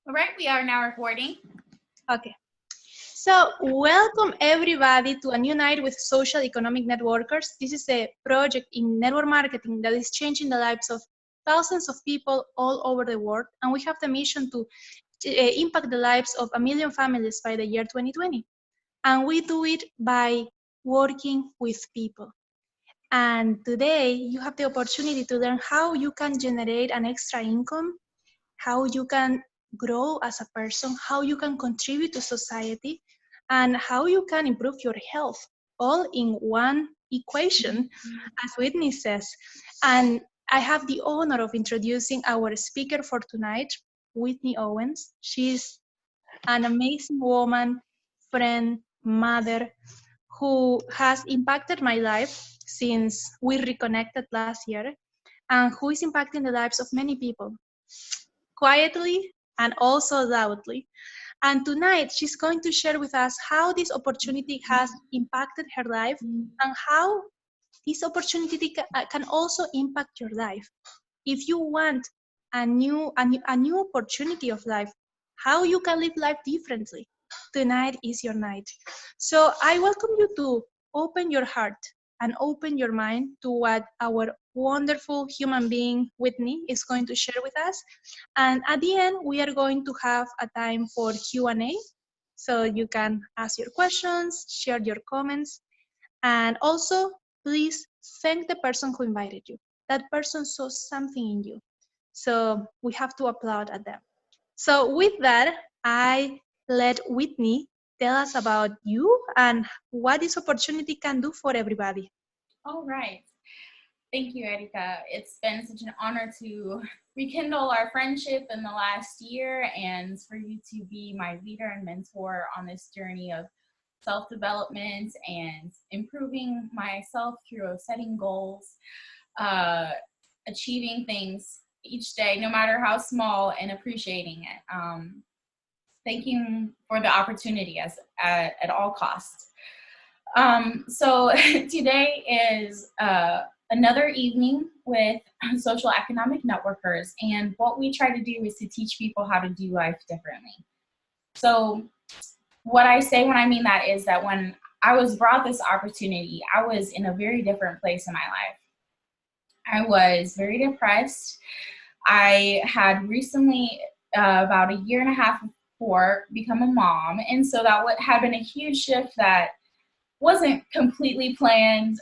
All right, we are now recording. Okay. So welcome everybody to a new night with Socio-Economic Networkers. This is a project in network marketing that is changing the lives of thousands of people all over the world. And we have the mission to impact the lives of 1 million families by the year 2020. And we do it by working with people. And today you have the opportunity to learn how you can generate an extra income, how you can grow as a person, how you can contribute to society, and how you can improve your health, all in one equation, as Whitney says. And I have the honor of introducing our speaker for tonight, Whitney Owens. She's an amazing woman, friend, mother, who has impacted my life since we reconnected last year, and who is impacting the lives of many people quietly and also loudly. And tonight, she's going to share with us how this opportunity has impacted her life and how this opportunity can also impact your life. If you want a new opportunity of life, how you can live life differently, tonight is your night. So I welcome you to open your heart and open your mind to what our wonderful human being Whitney is going to share with us. And at the end, we are going to have a time for Q&A, so you can ask your questions, share your comments, and also please thank the person who invited you. That person saw something in you, so we have to applaud at them. So with that, I let Whitney tell us about you and what this opportunity can do for everybody. All right. Thank you, Erika. It's been such an honor to rekindle our friendship in the last year and for you to be my leader and mentor on this journey of self-development and improving myself through setting goals, achieving things each day, no matter how small, and appreciating it. Thank you for the opportunity at all costs. So today is another evening with Socio-Economic Networkers, and what we try to do is to teach people how to do life differently. So what I say when I mean that is that when I was brought this opportunity, I was in a very different place in my life. I was very depressed. I had recently, about a year and a half before, become a mom, and so that had been a huge shift that wasn't completely planned,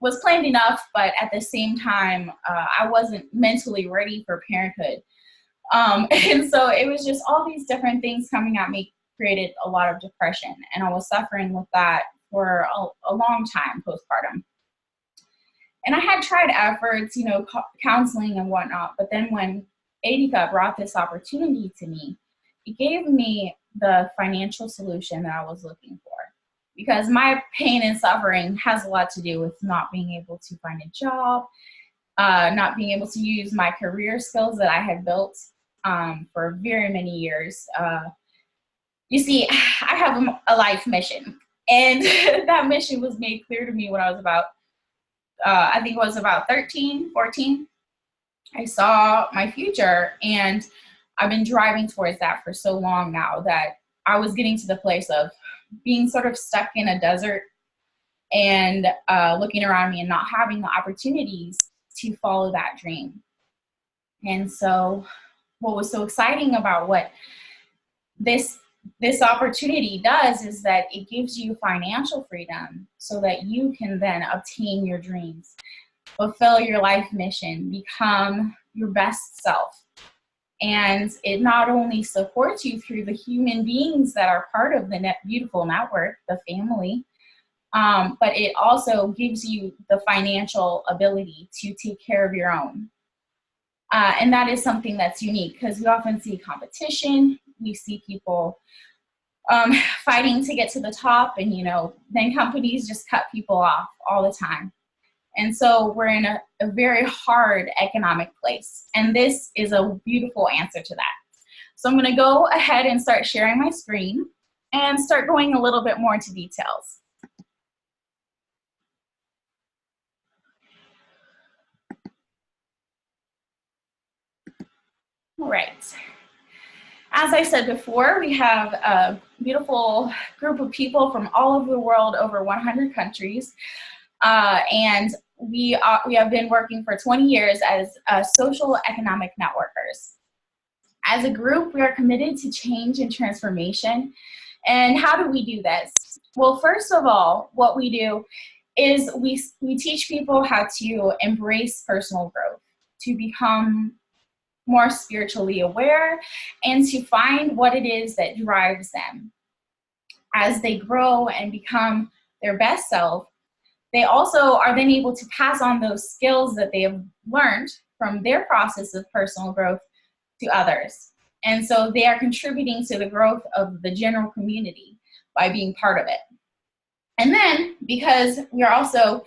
was planned enough, but at the same time, I wasn't mentally ready for parenthood. And so it was just all these different things coming at me created a lot of depression, and I was suffering with that for a long time postpartum. And I had tried efforts, counseling and whatnot, but then when Erika brought this opportunity to me, it gave me the financial solution that I was looking for. Because my pain and suffering has a lot to do with not being able to find a job, not being able to use my career skills that I had built for very many years. You see, I have a life mission, and that mission was made clear to me when I was about, I think it was about 13, 14. I saw my future, and I've been driving towards that for so long now that I was getting to the place of being sort of stuck in a desert and looking around me and not having the opportunities to follow that dream. And so what was so exciting about what this opportunity does is that it gives you financial freedom so that you can then obtain your dreams, fulfill your life mission, become your best self. And it not only supports you through the human beings that are part of the beautiful network, the family, but it also gives you the financial ability to take care of your own. And that is something that's unique because we often see competition. We see people fighting to get to the top, and then companies just cut people off all the time. And so we're in a very hard economic place. And this is a beautiful answer to that. So I'm going to go ahead and start sharing my screen and start going a little bit more into details. All right. As I said before, we have a beautiful group of people from all over the world, over 100 countries, and we have been working for 20 years as social economic networkers. As a group, we are committed to change and transformation. And how do we do this? Well, first of all, what we do is we teach people how to embrace personal growth, to become more spiritually aware, and to find what it is that drives them. As they grow and become their best self, they also are then able to pass on those skills that they have learned from their process of personal growth to others. And so they are contributing to the growth of the general community by being part of it. And then, because we are also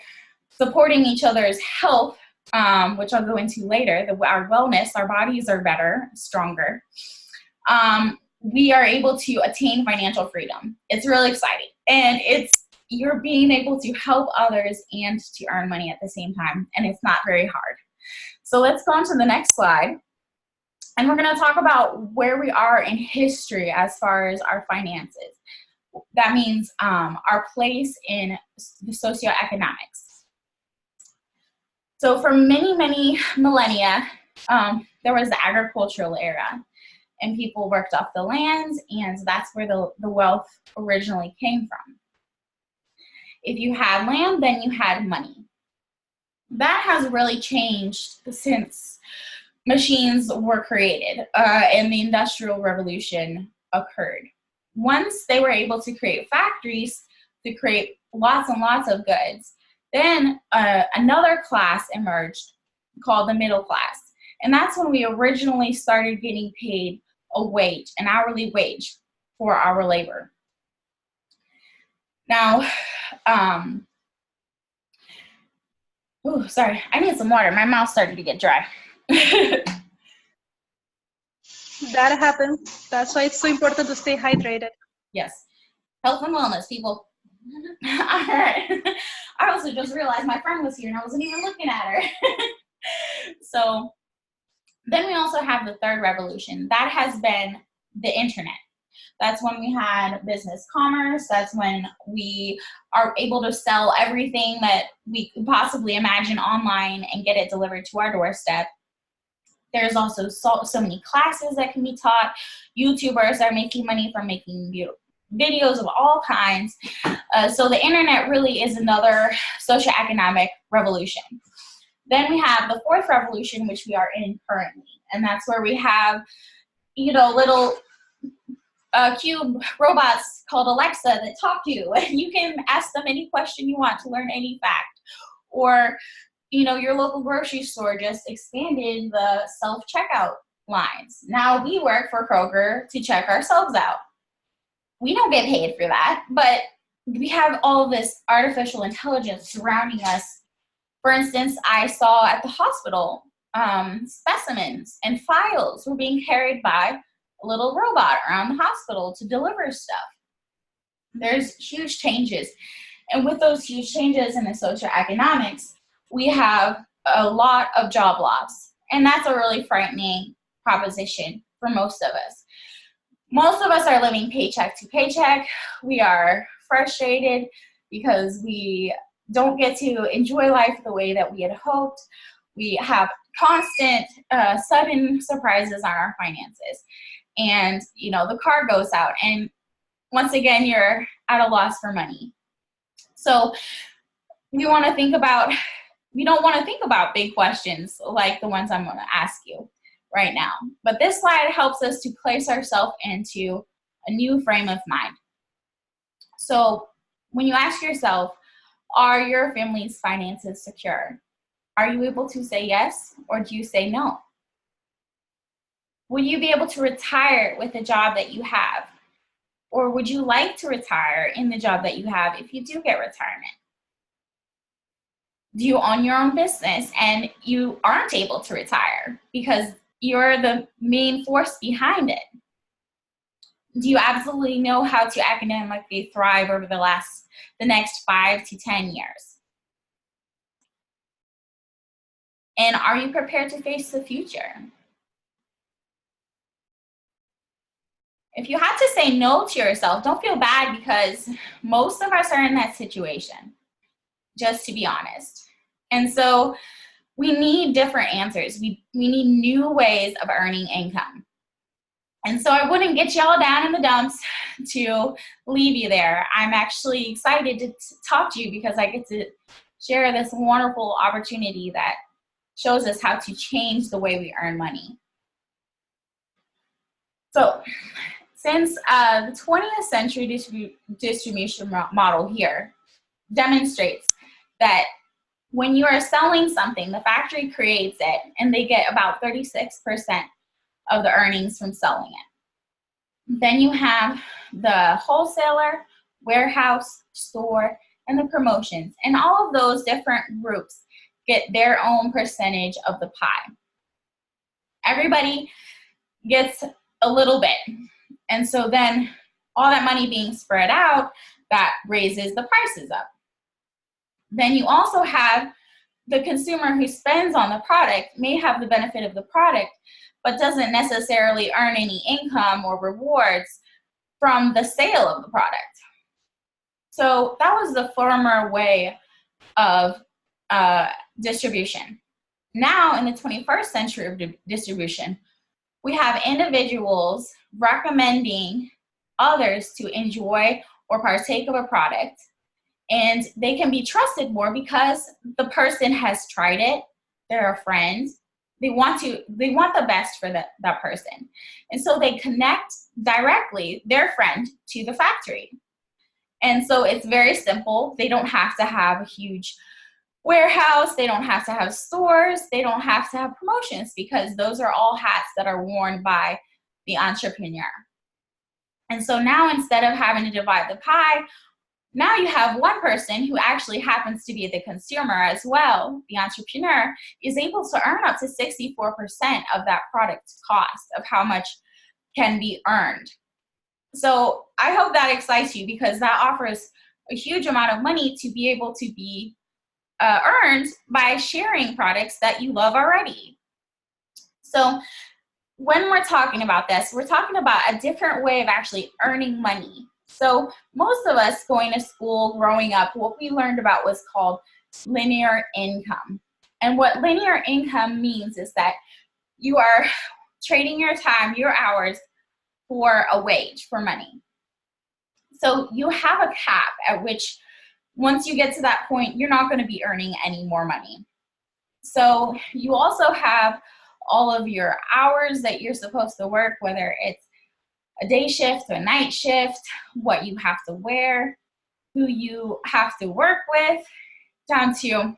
supporting each other's health, which I'll go into later, our wellness, our bodies are better, stronger, we are able to attain financial freedom. It's really exciting. And you're being able to help others and to earn money at the same time. And it's not very hard. So let's go on to the next slide. And we're going to talk about where we are in history as far as our finances. That means our place in the socioeconomics. So for many, many millennia, there was the agricultural era, and people worked off the lands, and that's where the wealth originally came from. If you had land, then you had money. That has really changed since machines were created and the Industrial Revolution occurred. Once they were able to create factories to create lots and lots of goods, then another class emerged called the middle class. And that's when we originally started getting paid a wage, an hourly wage for our labor. Now, sorry, I need some water. My mouth started to get dry. That happens. That's why it's so important to stay hydrated. Yes. Health and wellness, people. All right. I also just realized my friend was here and I wasn't even looking at her. So then we also have the third revolution. That has been the internet. That's when we had business commerce. That's when we are able to sell everything that we could possibly imagine online and get it delivered to our doorstep. There's also so many classes that can be taught. YouTubers are making money from making videos of all kinds. So the internet really is another socioeconomic revolution. Then we have the fourth revolution, which we are in currently. And that's where we have, little cube robots called Alexa that talk to you. You can ask them any question you want to learn any fact. Or your local grocery store just expanded the self-checkout lines. Now we work for Kroger to check ourselves out. We don't get paid for that, but we have all of this artificial intelligence surrounding us. For instance, I saw at the hospital specimens and files were being carried by a little robot around the hospital to deliver stuff. There's huge changes. And with those huge changes in the socioeconomics, we have a lot of job loss. And that's a really frightening proposition for most of us. Most of us are living paycheck to paycheck. We are frustrated because we don't get to enjoy life the way that we had hoped. We have constant sudden surprises on our finances. And, the car goes out. And once again, you're at a loss for money. So we don't want to think about big questions like the ones I'm going to ask you right now. But this slide helps us to place ourselves into a new frame of mind. So when you ask yourself, are your family's finances secure? Are you able to say yes, or do you say no? Will you be able to retire with the job that you have? Or would you like to retire in the job that you have if you do get retirement? Do you own your own business and you aren't able to retire because you're the main force behind it? Do you absolutely know how to academically thrive over the next 5 to 10 years? And are you prepared to face the future? if you had to say no to yourself, don't feel bad, because most of us are in that situation, just to be honest. And so we need different answers. We need new ways of earning income. And so I wouldn't get y'all down in the dumps to leave you there. I'm actually excited to talk to you because I get to share this wonderful opportunity that shows us how to change the way we earn money. So since the 20th century distribution model here demonstrates that when you are selling something, the factory creates it, and they get about 36% of the earnings from selling it. Then you have the wholesaler, warehouse, store, and the promotions. And all of those different groups get their own percentage of the pie. Everybody gets a little bit. And so then all that money being spread out, that raises the prices up. Then you also have the consumer who spends on the product may have the benefit of the product, but doesn't necessarily earn any income or rewards from the sale of the product. So that was the former way of distribution. Now in the 21st century of distribution, we have individuals recommending others to enjoy or partake of a product, and they can be trusted more because the person has tried it, they're a friend, they want the best for that person. And so they connect directly their friend to the factory. And so it's very simple. They don't have to have a huge warehouse, they don't have to have stores, they don't have to have promotions, because those are all hats that are worn by the entrepreneur. And so now, instead of having to divide the pie, now you have one person who actually happens to be the consumer as well. The entrepreneur is able to earn up to 64% of that product's cost of how much can be earned. So I hope that excites you, because that offers a huge amount of money to be able to be earned by sharing products that you love already. So when we're talking about this, we're talking about a different way of actually earning money. So most of us going to school, growing up, what we learned about was called linear income. And what linear income means is that you are trading your time, your hours, for a wage, for money. So you have a cap at which, once you get to that point, you're not going to be earning any more money. So you also have all of your hours that you're supposed to work, whether it's a day shift or a night shift, what you have to wear, who you have to work with, down to,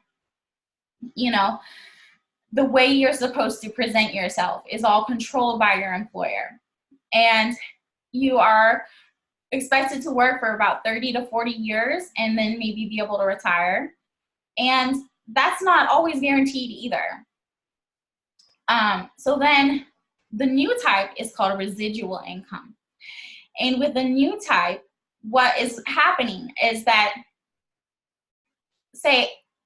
the way you're supposed to present yourself is all controlled by your employer. And you are expected to work for about 30 to 40 years and then maybe be able to retire. And that's not always guaranteed either. So then the new type is called residual income. And with the new type, what is happening is that,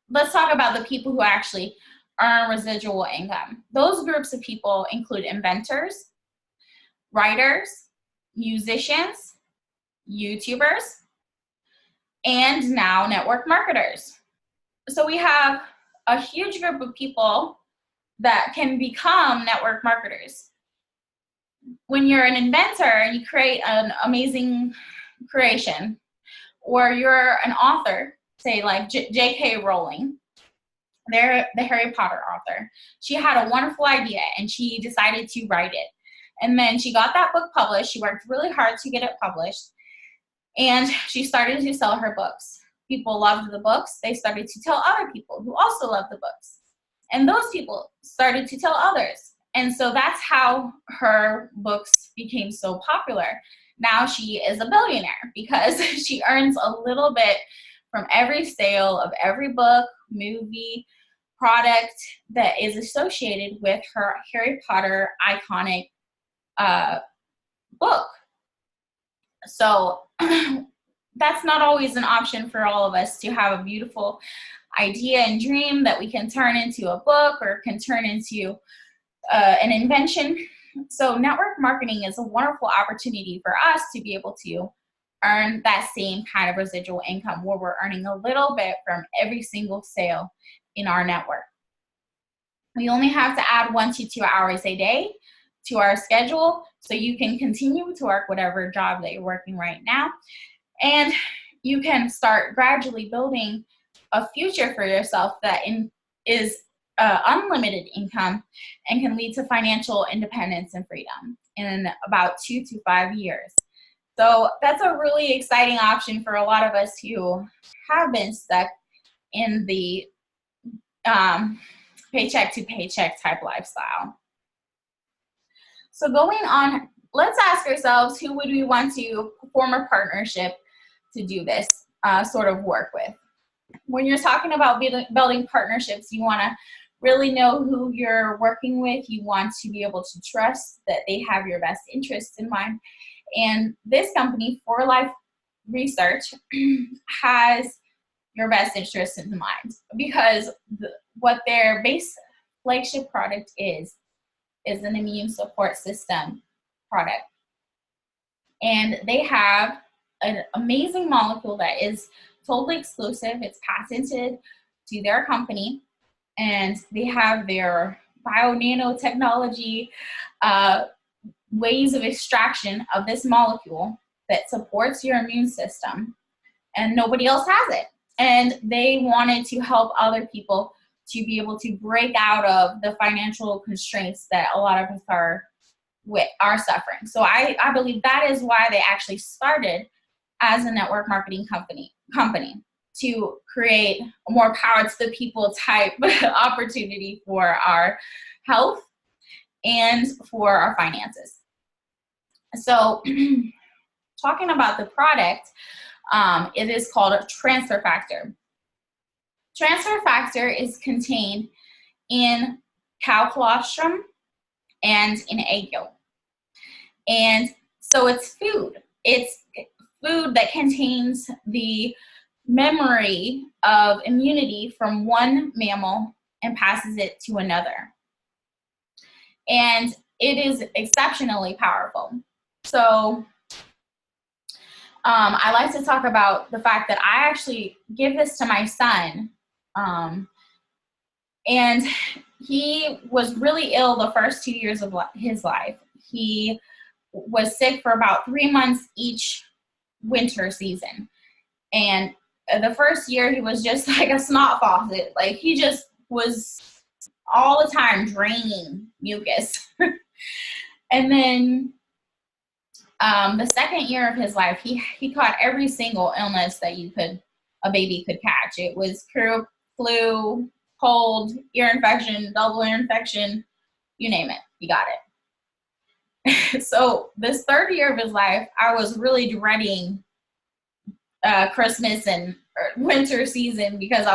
let's talk about the people who actually earn residual income. Those groups of people include inventors, writers, musicians, YouTubers, and now network marketers. So we have a huge group of people that can become network marketers. When you're an inventor and you create an amazing creation, or you're an author, say like J.K. Rowling, they're the Harry Potter author. She had a wonderful idea and she decided to write it. And then she got that book published. She worked really hard to get it published. And she started to sell her books. People loved the books. They started to tell other people who also loved the books. And those people started to tell others. And so that's how her books became so popular. Now she is a billionaire because she earns a little bit from every sale of every book, movie, product that is associated with her Harry Potter iconic book. So that's not always an option for all of us, to have a beautiful idea and dream that we can turn into a book or can turn into an invention. So network marketing is a wonderful opportunity for us to be able to earn that same kind of residual income where we're earning a little bit from every single sale in our network. We only have to add 1 to 2 hours a day to our schedule so you can continue to work whatever job that you're working right now. And you can start gradually building a future for yourself that is unlimited income and can lead to financial independence and freedom in about 2 to 5 years. So that's a really exciting option for a lot of us who have been stuck in the paycheck to paycheck type lifestyle. So going on, let's ask ourselves, who would we want to form a partnership to do this sort of work with? When you're talking about building partnerships, you want to really know who you're working with. You want to be able to trust that they have your best interests in mind. And this company, For Life Research, has your best interests in mind, because what their base flagship product is an immune support system product. And they have an amazing molecule that is totally exclusive. It's patented to their company, and they have their bio-nanotechnology ways of extraction of this molecule that supports your immune system, and nobody else has it. And they wanted to help other people to be able to break out of the financial constraints that a lot of us are suffering. So I believe that is why they actually started as a network marketing company to create a more power to the people type opportunity for our health and for our finances. So talking about the product, it is called a transfer factor. Transfer factor is contained in cow colostrum and in egg yolk. And so it's food. It's food that contains the memory of immunity from one mammal and passes it to another. And it is exceptionally powerful. So I like to talk about the fact that I actually give this to my son. And he was really ill the first 2 years of his life. He was sick for about 3 months each winter season. And the first year he was just like a snot faucet. Like he just was all the time draining mucus. And then the second year of his life, he caught every single illness that a baby could catch. It was croup, flu, cold, ear infection, double ear infection, you name it, he got it. So this third year of his life, I was really dreading Christmas and winter season, because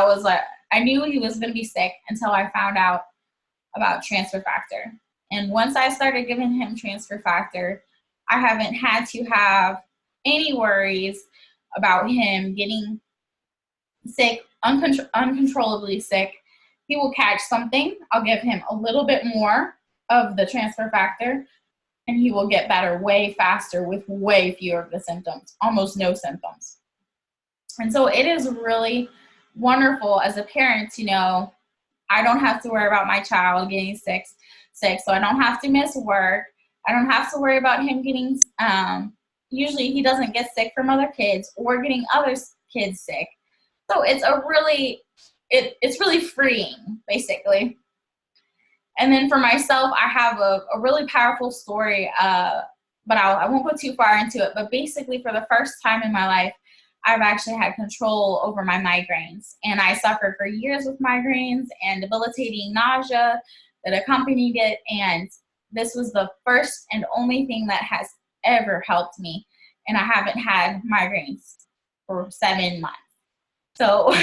I knew he was going to be sick until I found out about transfer factor. And once I started giving him transfer factor, I haven't had to have any worries about him getting sick, uncontrollably sick. He will catch something. I'll give him a little bit more of the transfer factor, and he will get better way faster with way fewer of the symptoms, almost no symptoms. And so it is really wonderful as a parent to know I don't have to worry about my child getting sick, so I don't have to miss work. I don't have to worry about him getting, usually he doesn't get sick from other kids or getting other kids sick. So it's it's really freeing, basically. And then for myself, I have a really powerful story, but I won't go too far into it. But basically, for the first time in my life, I've actually had control over my migraines. And I suffered for years with migraines and debilitating nausea that accompanied it. And this was the first and only thing that has ever helped me. And I haven't had migraines for 7 months. So,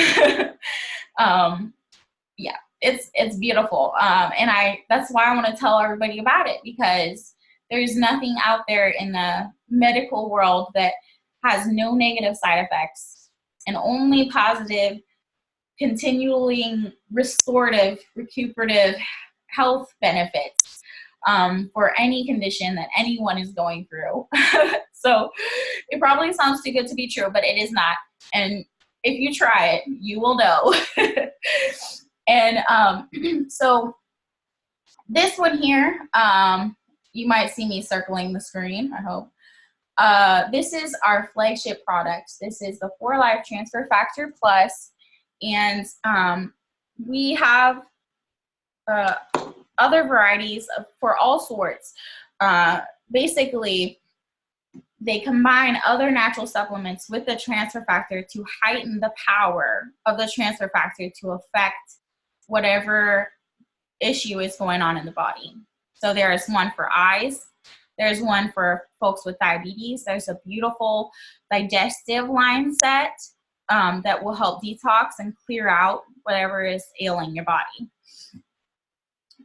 yeah, it's beautiful. And that's why I want to tell everybody about it, because there's nothing out there in the medical world that has no negative side effects and only positive, continually restorative, recuperative health benefits. for any condition that anyone is going through. So it probably sounds too good to be true, but it is not. And if you try it, you will know. And so this one here, you might see me circling the screen, I hope. This is our flagship product. This is the 4Life Transfer Factor Plus, and we have other varieties for all sorts. Basically, they combine other natural supplements with the transfer factor to heighten the power of the transfer factor to affect whatever issue is going on in the body. So there is one for eyes. There's one for folks with diabetes. There's a beautiful digestive line set that will help detox and clear out whatever is ailing your body.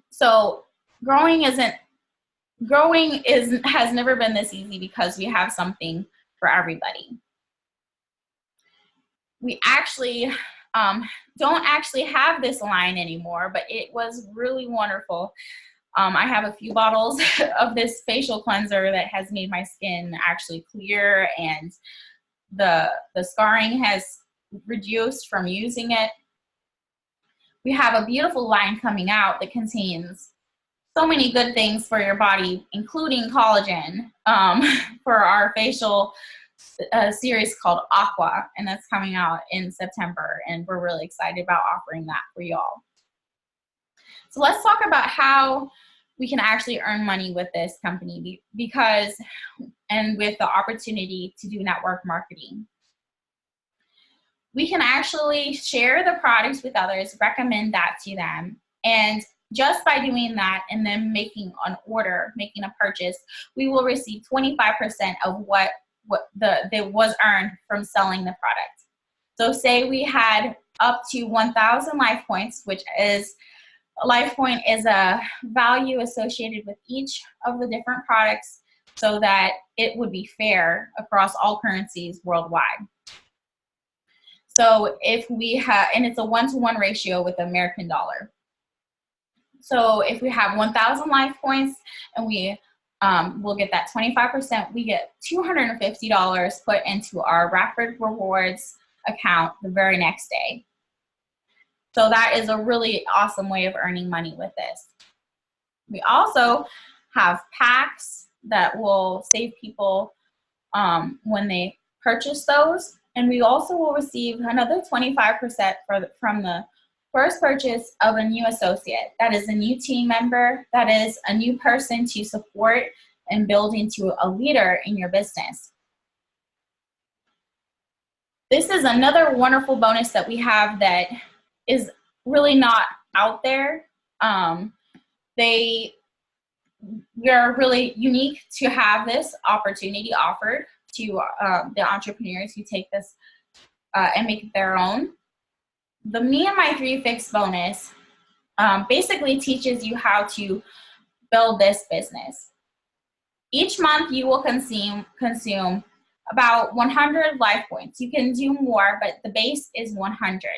So growing has never been this easy because we have something for everybody. We actually don't actually have this line anymore, but it was really wonderful. I have a few bottles of this facial cleanser that has made my skin actually clear, and the scarring has reduced from using it. We have a beautiful line coming out that contains so many good things for your body, including collagen, for our facial series called Aqua, and that's coming out in September, and we're really excited about offering that for y'all. So let's talk about how we can actually earn money with this company and with the opportunity to do network marketing. We can actually share the products with others, recommend that to them, and just by doing that and then making an order, making a purchase, we will receive 25% of what was earned from selling the product. So say we had up to 1,000 life points, which is a life point is a value associated with each of the different products so that it would be fair across all currencies worldwide. So if we have, and it's a 1-to-1 ratio with the American dollar. So if we have 1,000 life points and we will get that 25%, we get $250 put into our Rapid Rewards account the very next day. So that is a really awesome way of earning money with this. We also have packs that will save people when they purchase those. And we also will receive another 25% from the first purchase of a new associate. That is a new team member. That is a new person to support and build into a leader in your business. This is another wonderful bonus that we have that is really not out there. We are really unique to have this opportunity offered to the entrepreneurs who take this and make it their own. The Me and My 3 Fix bonus basically teaches you how to build this business. Each month you will consume about 100 life points. You can do more, but the base is 100.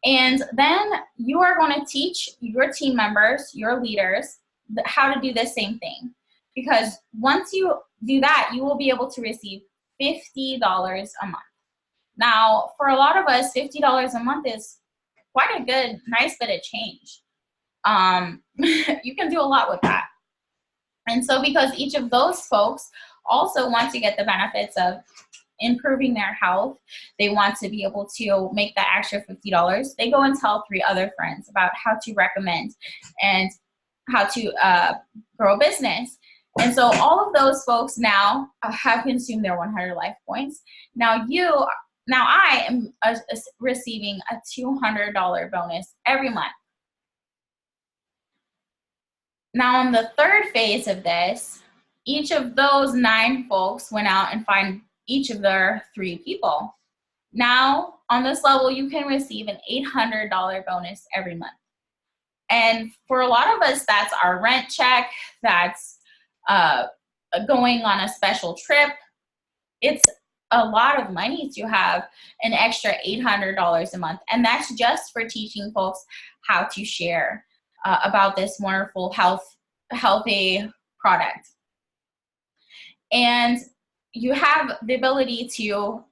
And then you are going to teach your team members, your leaders, how to do the same thing. Because once you do that, you will be able to receive $50 a month. Now, for a lot of us, $50 a month is quite a good, nice bit of change. You can do a lot with that. And so because each of those folks also want to get the benefits of improving their health, they want to be able to make that extra $50, they go and tell 3 other friends about how to recommend and how to grow a business. And so all of those folks now have consumed their 100 life points. Now I am receiving a $200 bonus every month. Now on the third phase of this, each of those 9 folks went out and find each of their 3 people. Now on this level, you can receive an $800 bonus every month. And for a lot of us, that's our rent check, that's going on a special trip. It's a lot of money to have an extra $800 a month. And that's just for teaching folks how to share about this wonderful healthy product. And you have the ability to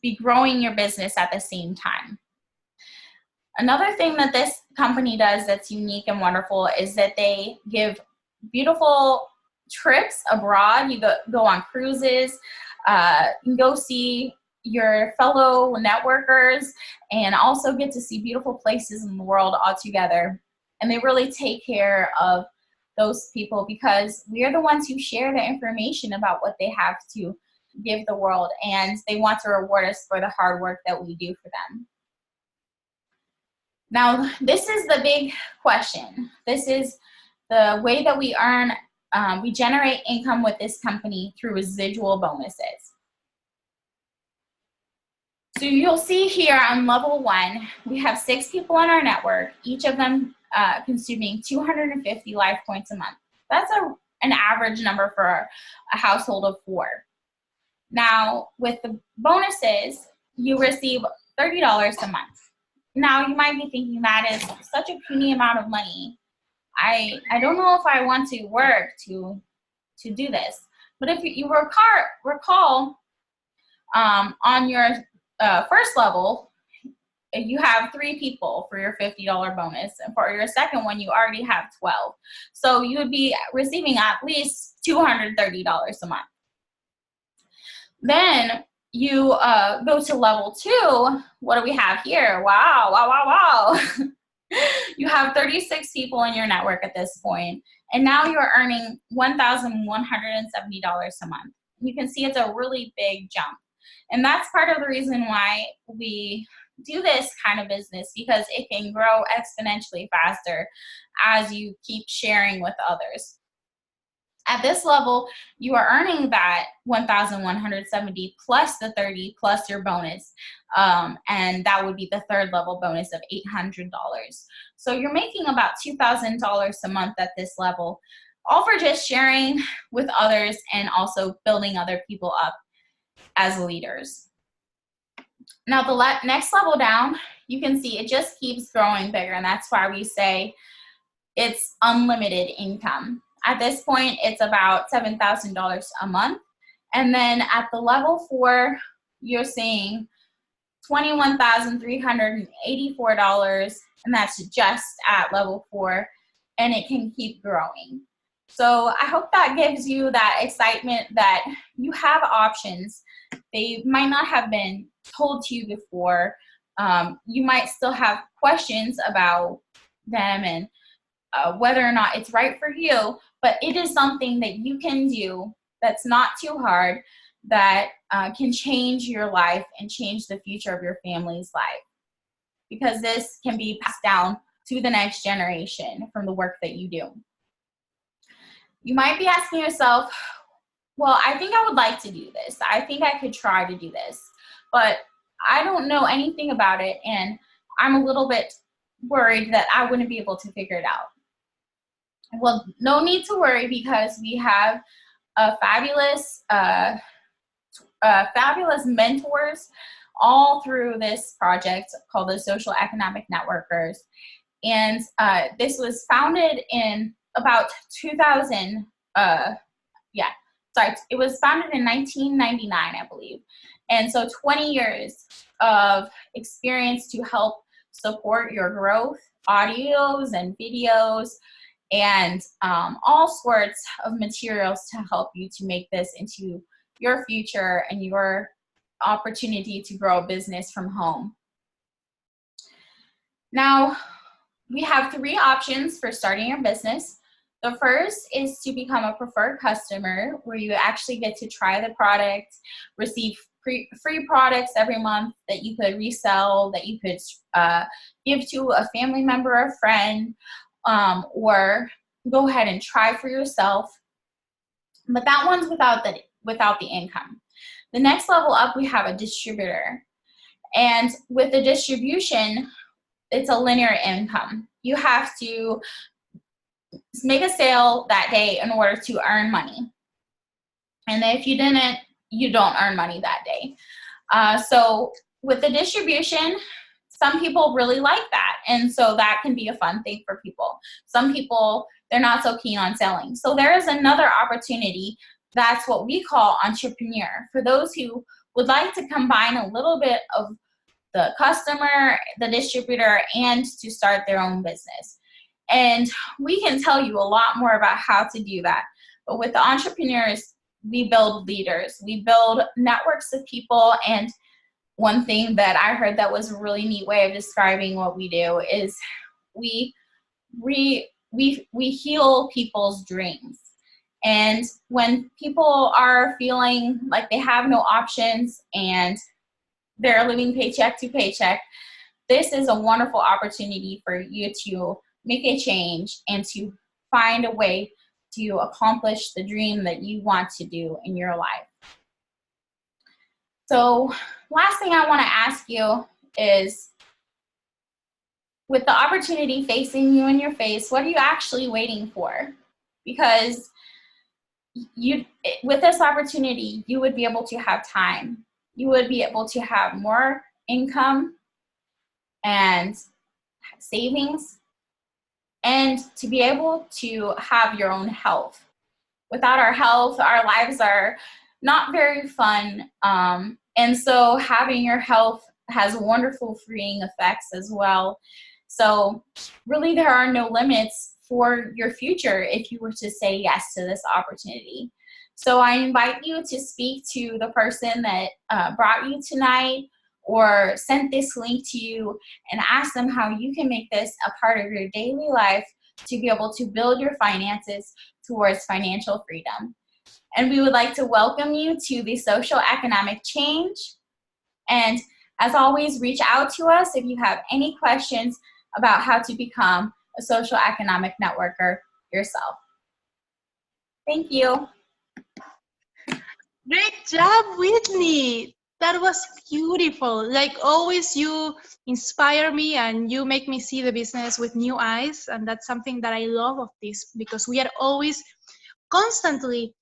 be growing your business at the same time. Another thing that this company does that's unique and wonderful is that they give beautiful trips abroad. You go on cruises, you can go see your fellow networkers and also get to see beautiful places in the world all together. And they really take care of those people because we are the ones who share the information about what they have to give the world, and they want to reward us for the hard work that we do for them. Now, this is the big question. This is the way that we earn, we generate income with this company through residual bonuses. So you'll see here on level 1, we have 6 people on our network, each of them consuming 250 life points a month. That's an average number for a household of 4. Now, with the bonuses, you receive $30 a month. Now, you might be thinking that is such a puny amount of money. I don't know if I want to work to do this. But if you recall on your first level, you have 3 people for your $50 bonus. And for your second one, you already have 12. So you would be receiving at least $230 a month. Then you go to level 2. What do we have here? Wow, wow, wow, wow. You have 36 people in your network at this point, and now you're earning $1,170 a month. You can see it's a really big jump. And that's part of the reason why we do this kind of business, because it can grow exponentially faster as you keep sharing with others. At this level, you are earning that $1,170 plus the $30 plus your bonus, and that would be the third level bonus of $800. So you're making about $2,000 a month at this level, all for just sharing with others and also building other people up as leaders. Now the next level down, you can see it just keeps growing bigger, and that's why we say it's unlimited income. At this point, it's about $7,000 a month. And then at the level 4, you're seeing $21,384, and that's just at level 4, and it can keep growing. So I hope that gives you that excitement that you have options. They might not have been told to you before. You might still have questions about them and whether or not it's right for you, but it is something that you can do that's not too hard, that can change your life and change the future of your family's life, because this can be passed down to the next generation from the work that you do. You might be asking yourself, well, I think I would like to do this. I think I could try to do this, but I don't know anything about it, and I'm a little bit worried that I wouldn't be able to figure it out. Well, no need to worry, because we have fabulous mentors all through this project called the Socio-Economic Networkers. And this was founded in about 2000. It was founded in 1999, I believe. And so 20 years of experience to help support your growth, audios and videos, and all sorts of materials to help you to make this into your future and your opportunity to grow a business from home. Now, we have 3 options for starting your business. The first is to become a preferred customer, where you actually get to try the product, receive free products every month that you could resell, that you could give to a family member or friend, or go ahead and try for yourself. But that one's without the income. The next level up, we have a distributor. And with the distribution, it's a linear income. You have to make a sale that day in order to earn money. And if you didn't, you don't earn money that day. So with the distribution, some people really like that. And so that can be a fun thing for people. Some people, they're not so keen on selling. So there is another opportunity. That's what we call entrepreneur. For those who would like to combine a little bit of the customer, the distributor, and to start their own business. And we can tell you a lot more about how to do that. But with the entrepreneurs, we build leaders. We build networks of people. And one thing that I heard that was a really neat way of describing what we do is we heal people's dreams. And when people are feeling like they have no options and they're living paycheck to paycheck, this is a wonderful opportunity for you to make a change and to find a way to accomplish the dream that you want to do in your life. So last thing I want to ask you is, with the opportunity facing you in your face, what are you actually waiting for? Because with this opportunity, you would be able to have time. You would be able to have more income and savings, and to be able to have your own health. Without our health, our lives are not very fun. And so having your health has wonderful freeing effects as well. So really there are no limits for your future if you were to say yes to this opportunity. So I invite you to speak to the person that brought you tonight or sent this link to you and ask them how you can make this a part of your daily life to be able to build your finances towards financial freedom. And we would like to welcome you to the Socio-Economic Change. And as always, reach out to us if you have any questions about how to become a socio-economic networker yourself. Thank you. Great job, Whitney. That was beautiful. Like always, you inspire me and you make me see the business with new eyes. And that's something that I love of this, because we are always constantly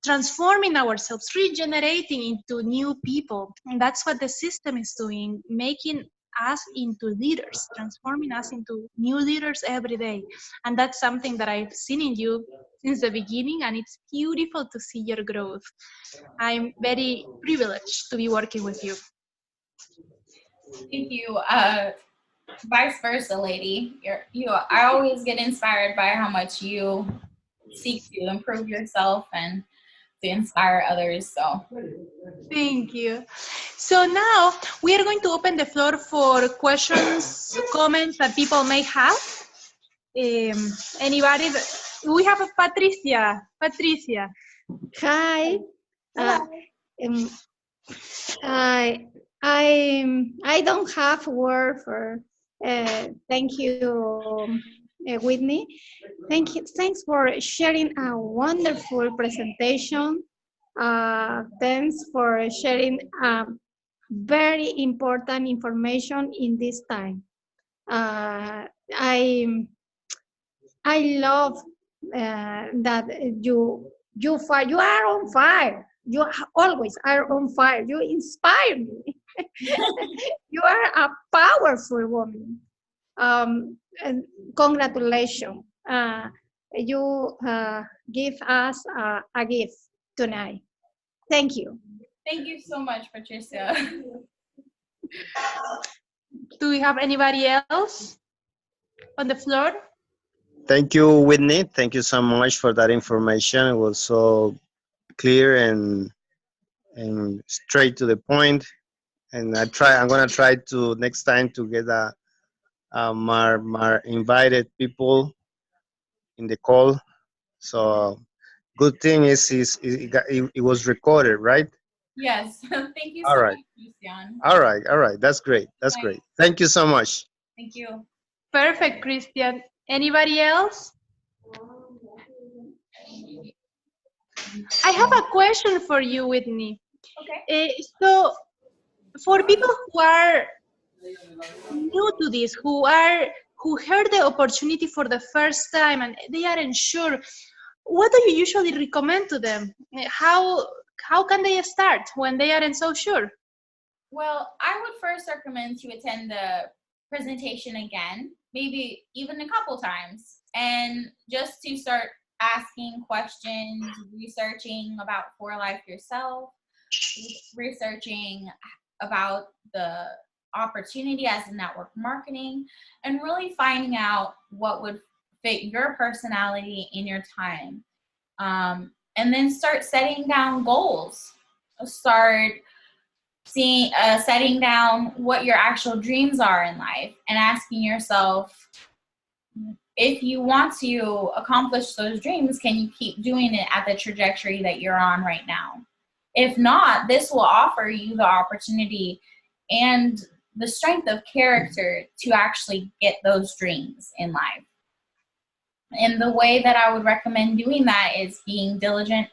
transforming ourselves, regenerating into new people. And that's what the system is doing, making us into leaders, transforming us into new leaders every day. And that's something that I've seen in you since the beginning, and it's beautiful to see your growth. I'm very privileged to be working with you. Thank you. Vice versa, lady. I always get inspired by how much you seek to improve yourself and to inspire others. So thank you. So now we are going to open the floor for questions, comments that people may have. Anybody? We have a Patricia. Patricia. Hi. I don't have word for thank you, Whitney. Thanks for sharing a wonderful presentation. Thanks for sharing very important information in this time. I love that you are on fire. You always are on fire. You inspire me. You are a powerful woman. And congratulations. You give us a gift tonight. Thank you. thank you so much, Patricia. Do we have anybody else on the floor? Thank you, Whitney. Thank you so much for that information. It was so clear and straight to the point. And I'm gonna try to next time to get more invited people in the call. So good thing is it was recorded, right? Yes. Thank you All so right. much, Christian. All right. That's great. That's Right. great. Thank you so much. Thank you. Perfect, Christian. Anybody else? I have a question for you, Whitney. Okay. So, for people who are new to this, who heard the opportunity for the first time and they aren't sure, what do you usually recommend to them? How can they start when they aren't so sure? Well, I would first recommend to attend the presentation again, maybe even a couple times, and just to start asking questions, researching about For Life yourself, researching about the opportunity as a network marketing, and really finding out what would fit your personality in your time. And then start setting down goals. Start setting down what your actual dreams are in life and asking yourself, if you want to accomplish those dreams, can you keep doing it at the trajectory that you're on right now? If not, this will offer you the opportunity and the strength of character to actually get those dreams in life. And the way that I would recommend doing that is being diligent,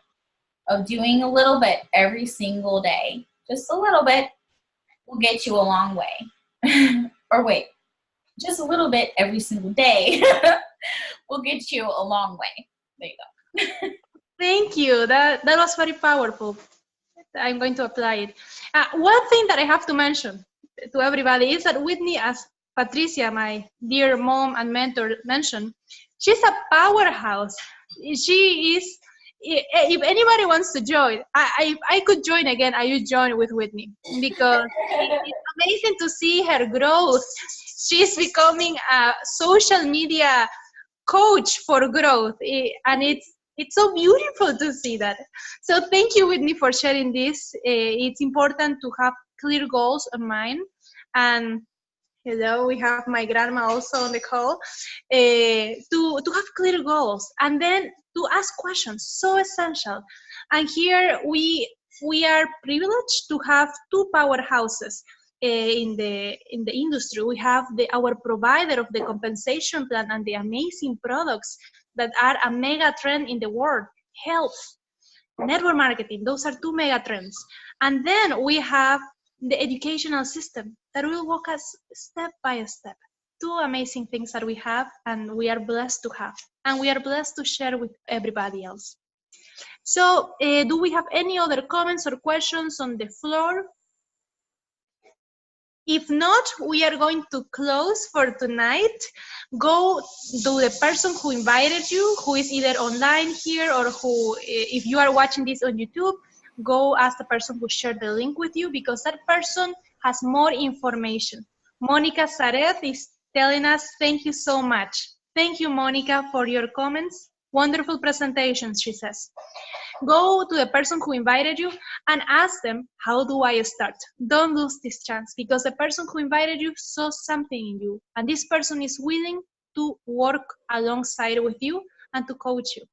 of doing a little bit every single day. Just a little bit will get you a long way. Or wait, just a little bit every single day will get you a long way. There you go. Thank you. That was very powerful. I'm going to apply it. One thing that I have to mention to everybody is that Whitney, as Patricia, my dear mom and mentor, mentioned, she's a powerhouse. She is. If anybody wants to join, I could join again. I would join with Whitney because it's amazing to see her growth. She's becoming a social media coach for growth, and it's so beautiful to see that. So thank you, Whitney, for sharing this. It's important to have clear goals in mind. And hello, we have my grandma also on the call. To have clear goals and then to ask questions, so essential. And here we are privileged to have two powerhouses in the industry. We have our provider of the compensation plan and the amazing products that are a mega trend in the world: health, network marketing. Those are two mega trends. And then we have the educational system that will walk us step by step. Two amazing things that we have, and we are blessed to have, and we are blessed to share with everybody else. So do we have any other comments or questions on the floor? If not, we are going to close for tonight. Go to the person who invited you, who is either online here or who, if you are watching this on YouTube, go ask the person who shared the link with you, because that person has more information. Monica Saret is telling us, thank you so much. Thank you, Monica, for your comments. Wonderful presentation, she says. Go to the person who invited you and ask them, how do I start? Don't lose this chance, because the person who invited you saw something in you, and this person is willing to work alongside with you and to coach you,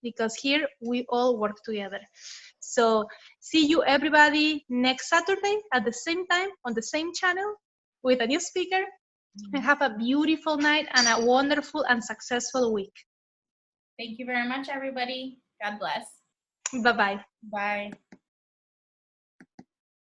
because here we all work together. So see you everybody next Saturday at the same time on the same channel with a new speaker, and have a beautiful night and a wonderful and successful week. Thank you very much, everybody. God bless. Bye-bye. Bye.